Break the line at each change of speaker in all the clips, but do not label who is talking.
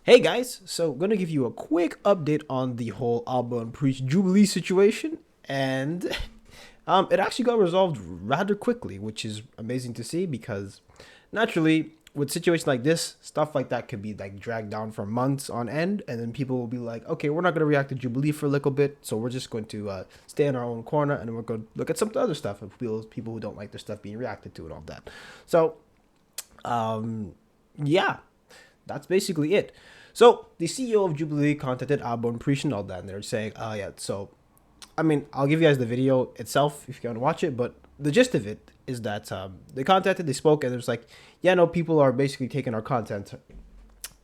Hey guys, so I'm gonna give you a quick update on the whole Alba and Preach Jubilee situation, and it actually got resolved rather quickly, which is amazing to see because naturally, with situations like this, stuff like that could be like dragged down for months on end, and then people will be like, okay, we're not gonna react to Jubilee for a little bit, so we're just going to stay in our own corner, and then we're going to look at some other stuff of people who don't like their stuff being reacted to and all that. So, yeah, that's basically it. So the CEO of Jubilee contacted Albo and Preach and all that, and they're saying, "Oh yeah, so I mean, I'll give you guys the video itself if you want to watch it, but the gist of it is that they contacted, they spoke, and it was like, yeah, no, people are basically taking our content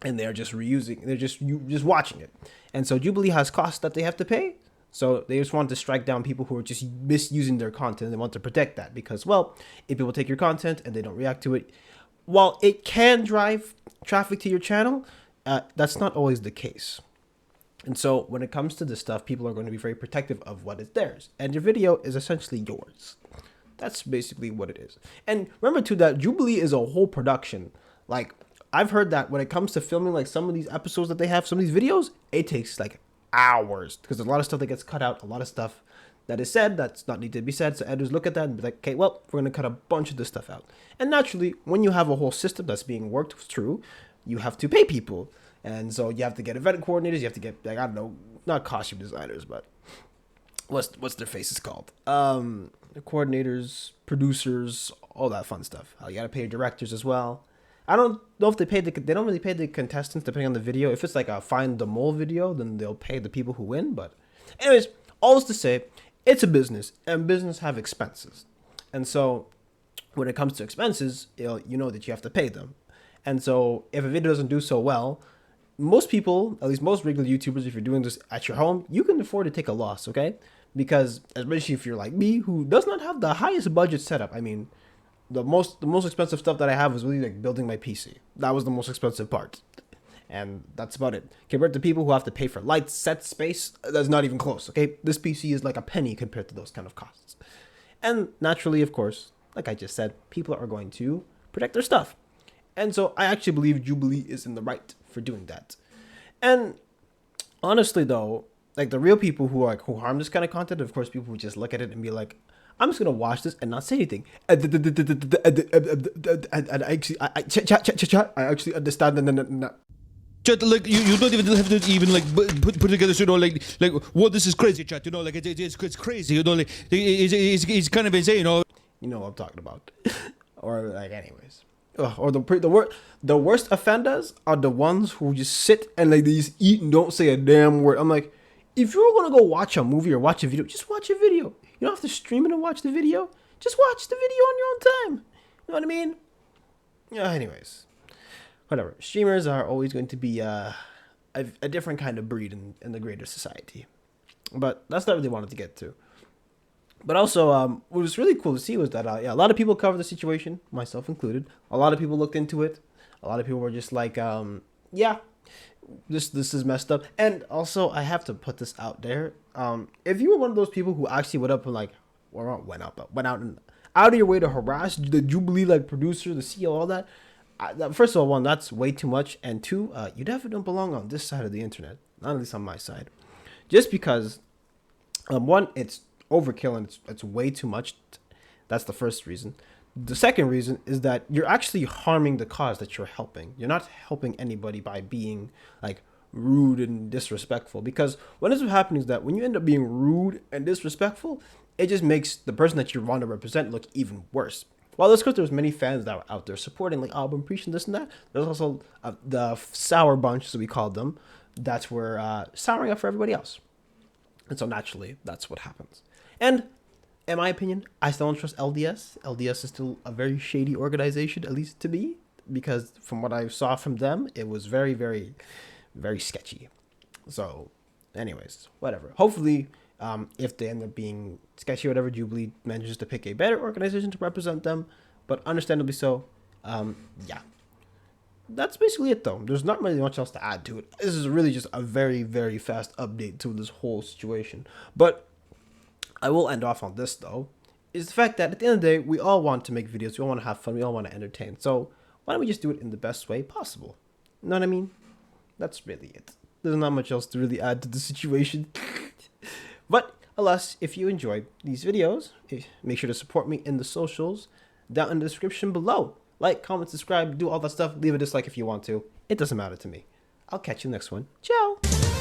and they're just reusing, they're just watching it, and so Jubilee has costs that they have to pay." So they just want to strike down people who are just misusing their content. They want to protect that because, well, if people take your content and they don't react to it, while it can drive traffic to your channel, that's not always the case. And so when it comes to this stuff, people are going to be very protective of what is theirs. And your video is essentially yours. That's basically what it is. And remember too that Jubilee is a whole production. Like, I've heard that when it comes to filming like some of these episodes that they have, some of these videos, it takes like hours because there's a lot of stuff that gets cut out, a lot of stuff that is said that's not need to be said. So editors look at that and be like, okay, well, we're going to cut a bunch of this stuff out. And naturally, when you have a whole system that's being worked through, you have to pay people. And so you have to get event coordinators, you have to get, like, I don't know, not costume designers, but what's their faces called? The coordinators, producers, all that fun stuff. You got to pay your directors as well. I don't know if they don't really pay the contestants depending on the video. If it's like a Find the Mole video, then they'll pay the people who win. But anyways, all this to say, it's a business, and business have expenses. And so when it comes to expenses, you know that you have to pay them. And so if a video doesn't do so well, most people, at least most regular YouTubers, if you're doing this at your home, you can afford to take a loss, okay? Because especially if you're like me, who does not have the highest budget setup. I mean, the most expensive stuff that I have was really like building my PC. That was the most expensive part, and that's about it. Compared to people who have to pay for lights, set, space, that's not even close. Okay, this PC is like a penny compared to those kind of costs. And naturally, of course, like I just said, people are going to protect their stuff. And so I actually believe Jubilee is in the right for doing that. And honestly though, like the real people who harm this kind of content, of course, people who just look at it and be like, I'm just gonna watch this and not say anything. And I actually, I actually understand.
Chat, like you don't even have to even like put together, like what this is crazy, chat. Like it's crazy. Like it's kind of insane.
You know what I'm talking about. Or like, anyways. Or the worst offenders are the ones who just sit and like they just eat and don't say a damn word. I'm like, if you're gonna go watch a movie or watch a video, just watch a video. You don't have to stream it and watch the video. Just watch the video on your own time. You know what I mean? Yeah. Anyways, whatever. Streamers are always going to be a different kind of breed in the greater society. But that's not what they wanted to get to. But also, what was really cool to see was that yeah, a lot of people covered the situation, myself included. A lot of people looked into it. A lot of people were just like, yeah, this is messed up. And also, I have to put this out there. If you were one of those people who actually went up and like, or went out and out of your way to harass the Jubilee like producer, the CEO, all that. First of all, one, that's way too much, and two, you definitely don't belong on this side of the internet. Not at least on my side, just because, one, it's overkill and it's way too much. That's the first reason. The second reason is that you're actually harming the cause that you're helping. You're not helping anybody by being like rude and disrespectful, because what ends up happening is that when you end up being rude and disrespectful, it just makes the person that you want to represent look even worse. While there's, because there's many fans that were out there supporting like album preaching this and that, there's also the sour bunch, as we called them, that were souring up for everybody else. And so naturally, that's what happens. And in my opinion, I still don't trust LDS. LDS is still a very shady organization, at least to me, because from what I saw from them, it was very, very, very sketchy. So, anyways, whatever. Hopefully, if they end up being sketchy or whatever, Jubilee manages to pick a better organization to represent them. But understandably so, yeah. That's basically it, though. There's not really much else to add to it. This is really just a very, very fast update to this whole situation. But I will end off on this, though, is the fact that at the end of the day, we all want to make videos. We all want to have fun. We all want to entertain. So why don't we just do it in the best way possible? You know what I mean? That's really it. There's not much else to really add to the situation. But alas, if you enjoyed these videos, make sure to support me in the socials down in the description below. Like, comment, subscribe, do all that stuff. Leave a dislike if you want to. It doesn't matter to me. I'll catch you next one. Ciao!